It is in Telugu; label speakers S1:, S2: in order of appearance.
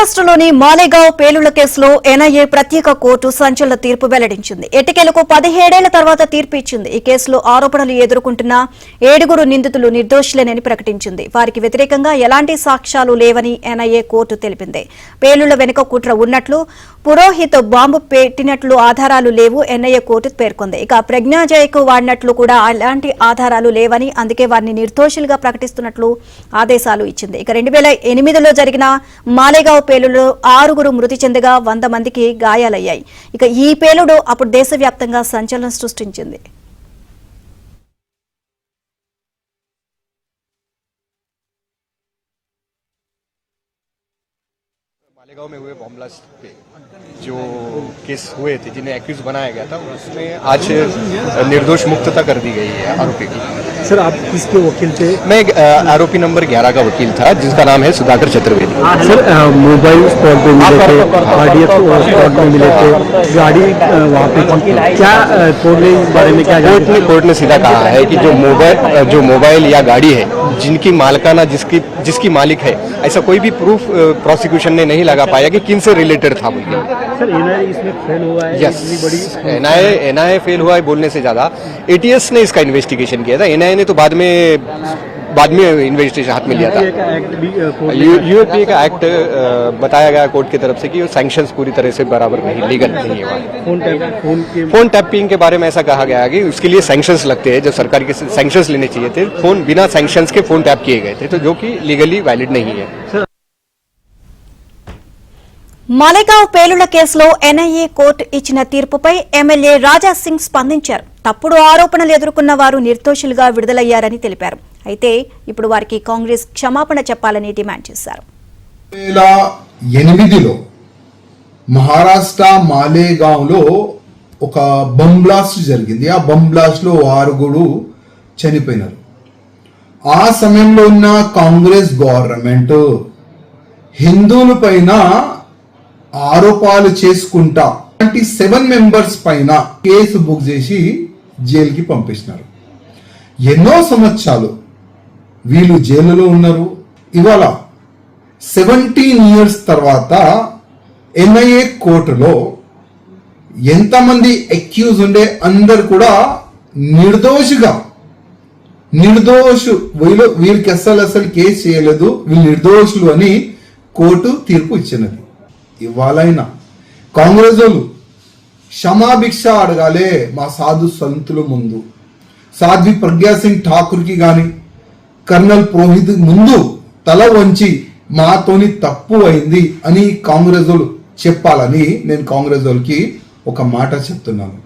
S1: రాష్ట్రంలోని మాలేగావ్ పేలుళ్ల కేసులో ఎన్ఐఏ ప్రత్యేక కోర్టు సంచలన తీర్పు వెల్లడించింది. ఎట్టకేలకు 17 ఏళ్ల తర్వాత తీర్పు ఇచ్చింది. ఈ కేసులో ఆరోపణలు ఎదుర్కొంటున్న 7 నిందితులు నిర్దోషులేనని ప్రకటించింది. వారికి వ్యతిరేకంగా ఎలాంటి సాక్ష్యాలు లేవని ఎన్ఐఏ కోర్టు తెలిపింది. పేలుళ్ల వెనుక కుట్ర ఉన్నట్లు, పురోహిత్ బాంబు పెట్టినట్లు ఆధారాలు లేవు ఎన్ఐఏ కోర్టు పేర్కొంది. ఇక ప్రజ్ఞాజయకు వాడినట్లు కూడా ఎలాంటి ఆధారాలు లేవని, అందుకే వారిని నిర్దోషులుగా ప్రకటిస్తున్నట్లు ఆదేశాలు ఇచ్చింది. ఇక 2008లో జరిగిన మాలేగావ్ పేలుడులో 6 మృతి చెందగా 100 మందికి గాయాలయ్యాయి. ఇక ఈ పేలుడు అప్పుడు దేశవ్యాప్తంగా సంచలనం సృష్టించింది.
S2: मालेगांव में हुए बॉम्ब ब्लास्ट पे जो केस हुए थे, जिन्हें एक्यूज बनाया गया था, उसमें आज निर्दोष मुक्तता कर दी गई है आरोपी की।
S3: सर, आप किसके वकील थे?
S2: मैं आरोपी नंबर 11 का वकील था, जिसका नाम है Sudhakar Chaturvedi.
S3: Sir, mobile spot पे मिले थे, आरडीएक्स स्पॉट में मिले थे, गाड़ी वहाँ पे क्या कोर्ट ने इस बारे में क्या
S2: कोर्ट ने सीधा कहा है कि जो मोबाइल या गाड़ी है, जिनकी मालिकाना जिसकी मालिक है, ऐसा कोई भी प्रूफ प्रोसिक्यूशन ने नहीं लगा पाया कि किन से रिलेटेड था बोल के।
S3: सर, एनआईए इसमें फेल हुआ है।
S2: यस, एनआईए फेल हुआ है बोलने से ज्यादा एटीएस ने इसका इन्वेस्टिगेशन किया था। एनआईए ने तो बाद में इन्वेस्टिगेशन हाथ में लिया था। यूएपीए का एक्ट बताया गया कोर्ट की तरफ से कि सैंक्शंस पूरी तरह से बराबर नहीं, लीगल नहीं है। फोन टैपिंग के बारे में ऐसा कहा गया कि उसके लिए सैंक्शंस लगते हैं, जो सरकार के सैंक्शंस लेने चाहिए थे। फोन बिना सैंक्शंस के फोन टैप किए गए थे, तो जो कि लीगली वैलिड नहीं है।
S1: మాలేగావ్ పేలుళ్ల కేసులో ఎన్ఐఏ కోర్టు ఇచ్చిన తీర్పుపై ఎమ్మెల్యే రాజా సింగ్ స్పందించారు. తప్పుడు ఆరోపణలు ఎదుర్కొన్న వారు నిర్దోషులుగా విడుదలయ్యారని తెలిపారు. అయితే ఇప్పుడు వారికి కాంగ్రెస్ క్షమాపణ చెప్పాలని డిమాండ్ చేశారు.
S4: 2008లో మహారాష్ట్ర మాలేగావ్లో ఒక బంబ్ బ్లాస్ట్ జరిగింది. ఆ బంబ్ బ్లాస్ట్ లో 6 చనిపోయినారు. ఆ సమయంలో ఉన్న కాంగ్రెస్ గవర్నమెంట్ హిందువుల పైన ఆరోపణలు చేసుకుంటా 7 మెంబర్స్ పైన కేసు బుక్ చేసి జైలుకి పంపిస్తున్నారు. ఎన్నో సంవత్సరాలు వీళ్ళు జైలులో ఉన్నారు. ఇవాళ 17 ఇయర్స్ తర్వాత ఎన్ఐఏ కోర్టులో ఎంతమంది అక్యూజ్ ఉండే అందరు కూడా వీళ్ళకి అసలు కేసు చేయలేదు, వీళ్ళు నిర్దోషులు అని కోర్టు తీర్పు ఇచ్చినది. ఇవాళైనా కాంగ్రెస్ వాళ్ళు క్షమాభిక్ష అడగాలే మా సాధు సంతుల ముందు. సాధ్వి ప్రజ్ఞా సింగ్ ఠాకూర్ కి గాని కర్నల్ పురోహిత్ ముందు తల వంచి మాతోని తప్పు అయింది అని కాంగ్రెస్ వాళ్ళు చెప్పాలని నేను కాంగ్రెస్ వాళ్ళకి ఒక మాట చెప్తున్నాను.